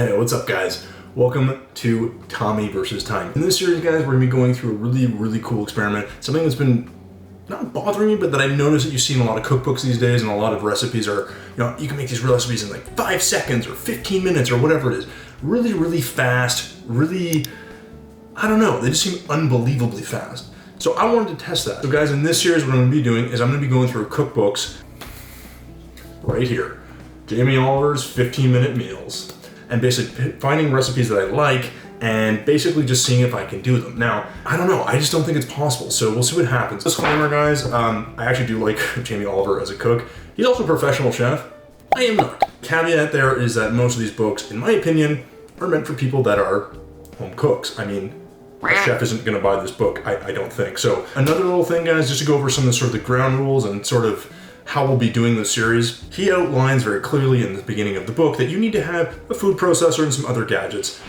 Hey, what's up guys? Welcome to Tommy versus Time. In this series, guys, we're gonna be going through a really cool experiment. Something that's been not bothering me, but that I've noticed that you see in a lot of cookbooks these days, and a lot of recipes are, you can make these recipes in like 5 seconds or 15 minutes or whatever it is. Really fast, I don't know, they just seem unbelievably fast. So I wanted to test that. So guys, in this series, what I'm gonna be doing is I'm gonna be going through cookbooks right here. Jamie Oliver's 15-minute meals. And basically finding recipes that I like and basically just seeing if I can do them. Now, I don't know, I just don't think it's possible, so we'll see what happens. Disclaimer, guys, I actually do like Jamie Oliver as a cook. He's also a professional chef. I am not. Caveat there is that most of these books, in my opinion, are meant for people that are home cooks. I mean, a chef isn't gonna buy this book, I don't think. So another little thing, guys, just to go over some of the sort of the ground rules and sort of how we'll be doing this series. He outlines very clearly in the beginning of the book that you need to have a food processor and some other gadgets.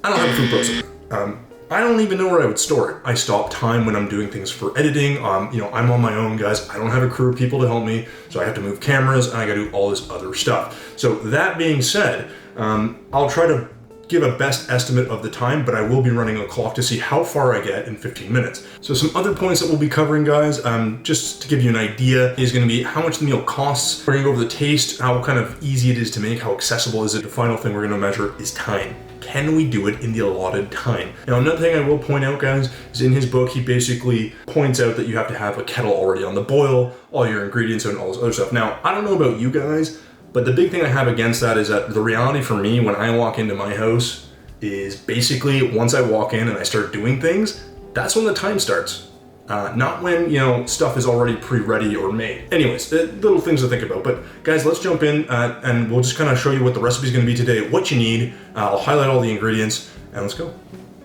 I don't have a food processor. I don't even know where I would store it. I stop time when I'm doing things for editing. I'm on my own, guys. I don't have a crew of people to help me, so I have to move cameras and I gotta do all this other stuff. So that being said, I'll try to give a best estimate of the time, but I will be running a clock to see how far I get in 15 minutes. So some other points that we'll be covering, guys, just to give you an idea, is gonna be how much the meal costs. We're gonna go over the taste, how kind of easy it is to make, how accessible is it. The final thing we're gonna measure is time. Can we do it in the allotted time? Now, another thing I will point out, guys, is in his book, he basically points out that you have to have a kettle already on the boil, all your ingredients and all this other stuff. Now, I don't know about you guys, but the big thing I have against that is that the reality for me when I walk into my house is basically once I walk in and I start doing things, that's when the time starts. Not when, stuff is already pre-ready or made. Anyways, little things to think about. But guys, let's jump in and we'll just kind of show you what the recipe is going to be today, what you need. I'll highlight all the ingredients and let's go.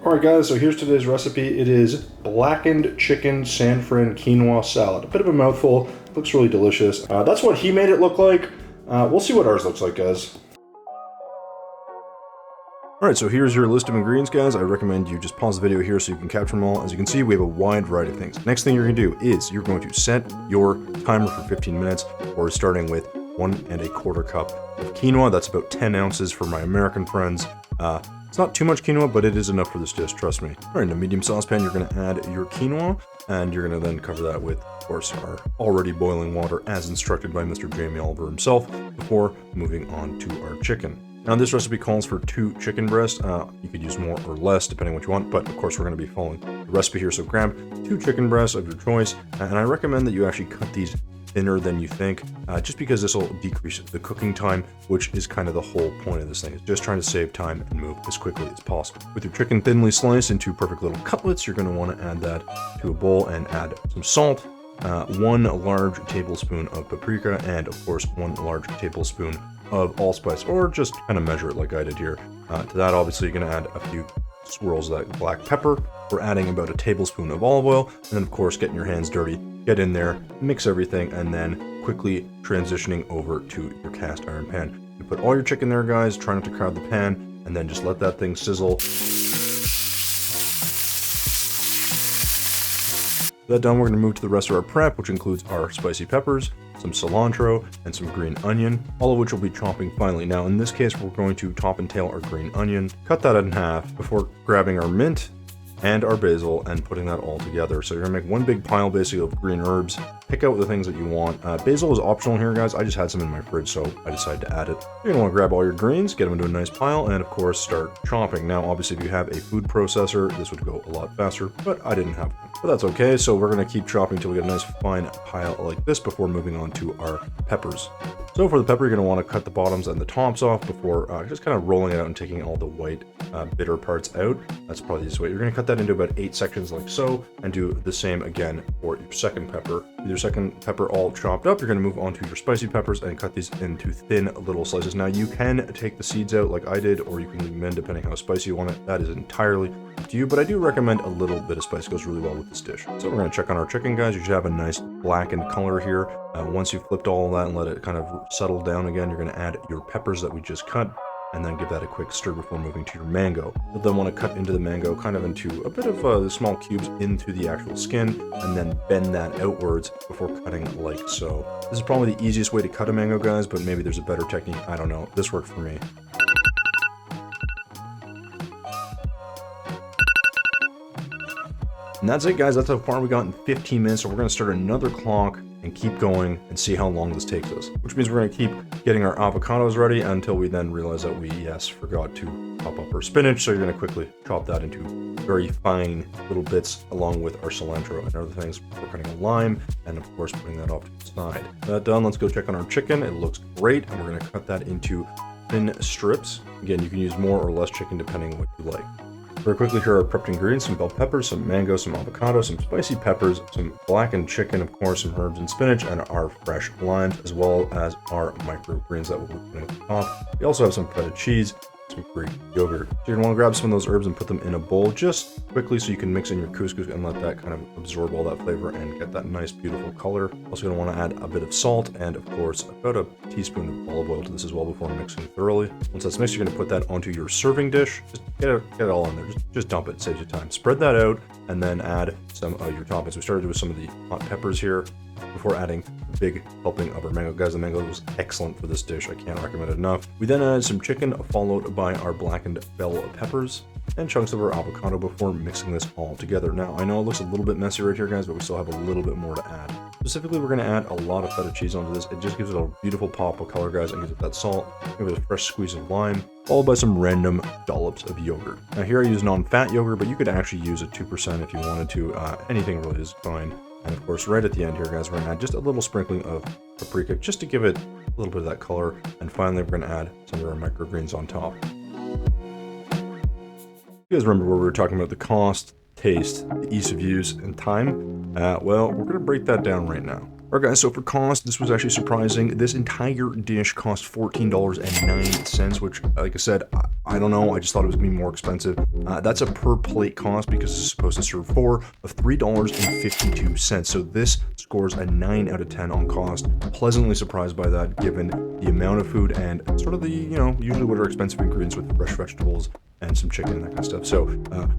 All right, guys, so here's today's recipe. It is Blackened Chicken Quinoa Salad. A bit of a mouthful, looks really delicious. That's what he made it look like. We'll see what ours looks like, guys. All right, so here's your list of ingredients, guys. I recommend you just pause the video here so you can capture them all. As you can see, we have a wide variety of things. Next thing you're gonna do is you're going to set your timer for 15 minutes. We're starting with 1 1/4 cup of quinoa. That's about 10 ounces for my American friends. It's not too much quinoa, but it is enough for this dish, trust me. All right, in a medium saucepan, you're gonna add your quinoa, and you're gonna then cover that with, of course, our already boiling water as instructed by Mr. Jamie Oliver himself before moving on to our chicken. Now, this recipe calls for 2 chicken breasts. You could use more or less, depending on what you want, but of course, we're gonna be following the recipe here. So grab 2 chicken breasts of your choice, and I recommend that you actually cut these thinner than you think, just because this will decrease the cooking time, which is kind of the whole point of this thing. It's just trying to save time and move as quickly as possible. With your chicken thinly sliced into perfect little cutlets, you're gonna wanna add that to a bowl and add some salt, 1 large tablespoon of paprika, and of course 1 large tablespoon of allspice, or just kind of measure it like I did here. To that, obviously, you're gonna add a few swirls of that black pepper. We're adding about a tablespoon of olive oil, and then of course getting your hands dirty, get in there, mix everything, and then quickly transitioning over to your cast iron pan. You put all your chicken there, guys, try not to crowd the pan, and then just let that thing sizzle. That done, we're gonna move to the rest of our prep, which includes our spicy peppers, some cilantro, and some green onion, all of which we'll be chopping finely. Now, in this case, we're going to top and tail our green onion, cut that in half before grabbing our mint and our basil and putting that all together. So you're gonna make one big pile basically of green herbs. Pick out the things that you want. Basil is optional here, guys. I just had some in my fridge, so I decided to add it. You're gonna wanna grab all your greens, get them into a nice pile, and of course start chopping. Now, obviously, if you have a food processor, this would go a lot faster, but I didn't have one. But that's okay, so we're gonna keep chopping until we get a nice fine pile like this before moving on to our peppers. So for the pepper, you're gonna wanna cut the bottoms and the tops off before just kind of rolling it out and taking all the white, bitter parts out. That's probably the easiest way. You're gonna cut that into about 8 sections like so, and do the same again for your second pepper. With your second pepper all chopped up, you're gonna move on to your spicy peppers and cut these into thin little slices. Now, you can take the seeds out like I did, or you can leave them in depending how spicy you want it. That is entirely up to you, but I do recommend a little bit of spice. It goes really well with this dish. So we're gonna check on our chicken, guys. You should have a nice blackened color here. Once you've flipped all of that and let it kind of settle down again, you're gonna add your peppers that we just cut, and then give that a quick stir before moving to your mango. You'll then want to cut into the mango kind of into a bit of the small cubes into the actual skin, and then bend that outwards before cutting like so. This is probably the easiest way to cut a mango, guys, but maybe there's a better technique. I don't know. This worked for me. And that's it, guys. That's how far we got in 15 minutes. So we're going to start another clock and keep going and see how long this takes us. Which means we're going to keep getting our avocados ready until we then realize that we, yes, forgot to chop up our spinach. So you're going to quickly chop that into very fine little bits along with our cilantro and other things. We're cutting a lime and, of course, putting that off to the side. That done, let's go check on our chicken. It looks great, and we're going to cut that into thin strips. Again, you can use more or less chicken depending on what you like. Very quickly, here are our prepped ingredients: some bell peppers, some mango, some avocado, some spicy peppers, some blackened chicken, of course, some herbs and spinach, and our fresh limes, as well as our microgreens that we'll be putting at the top. We also have some feta cheese, some Greek yogurt. So you're going to want to grab some of those herbs and put them in a bowl just quickly so you can mix in your couscous and let that kind of absorb all that flavor and get that nice, beautiful color. Also going to want to add a bit of salt and, of course, about a teaspoon of olive oil to this as well before mixing thoroughly. Once that's mixed, you're going to put that onto your serving dish. Just get it all in there. Just dump it. It saves you time. Spread that out and then add some of your toppings. We started with some of the hot peppers here before adding a big helping of our mango. Guys, the mango was excellent for this dish. I can't recommend it enough. We then added some chicken, followed by our blackened bell peppers and chunks of our avocado before mixing this all together. Now, I know it looks a little bit messy right here, guys, but we still have a little bit more to add. Specifically, we're going to add a lot of feta cheese onto this. It just gives it a beautiful pop of color, guys, and gives it that salt. Give it a fresh squeeze of lime, followed by some random dollops of yogurt. Now, here I use non-fat yogurt, but you could actually use a 2% if you wanted to. Anything really is fine. And of course, right at the end here, guys, we're going to add just a little sprinkling of paprika just to give it a little bit of that color. And finally, we're going to add some of our microgreens on top. You guys remember where we were talking about the cost, taste, the ease of use, and time? Well, we're going to break that down right now. Alright, guys, so for cost, this was actually surprising. This entire dish cost $14.09, which, like I said, I don't know. I just thought it was going to be more expensive. That's a per plate cost because it's supposed to serve 4 of $3.52. So this scores a 9 out of 10 on cost. Pleasantly surprised by that, given the amount of food and sort of the, usually what are expensive ingredients with fresh vegetables and some chicken and that kind of stuff. So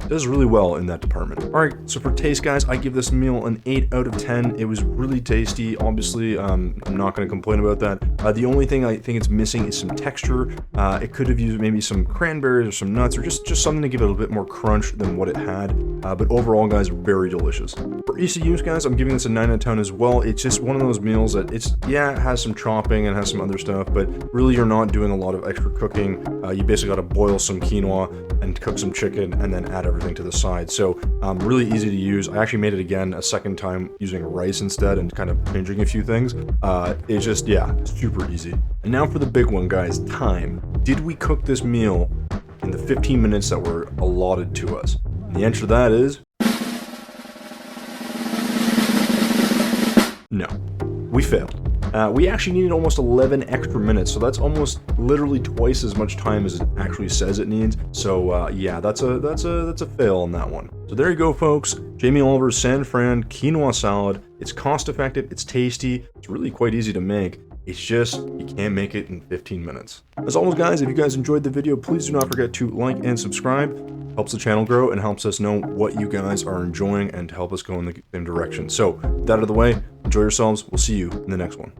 does really well in that department. All right, so for taste, guys, I give this meal an 8 out of 10. It was really tasty. Obviously, I'm not going to complain about that. The only thing I think it's missing is some texture. It could have used maybe some cranberries or some nuts or just something to give it a bit more crunch than what it had. But overall, guys, very delicious. For ease of use, guys, I'm giving this a 9 out of 10 as well. It's just one of those meals that it has some chopping and has some other stuff, but really you're not doing a lot of extra cooking. You basically got to boil some quinoa and cook some chicken and then add everything to the side. So really easy to use. I actually made it again a second time using rice instead and kind of changing a few things. It's just, super easy. And now for the big one, guys, time. Did we cook this meal in the 15 minutes that were allotted to us? And the answer to that is no. We failed. We actually needed almost 11 extra minutes, so that's almost literally twice as much time as it actually says it needs. So that's a fail on that one. So there you go, folks. Jamie Oliver's San Fran Quinoa Salad. It's cost effective, it's tasty, it's really quite easy to make. It's just, you can't make it in 15 minutes. As always, guys, if you guys enjoyed the video, please do not forget to like and subscribe. Helps the channel grow and helps us know what you guys are enjoying and to help us go in the same direction. So, with that out of the way, enjoy yourselves. We'll see you in the next one.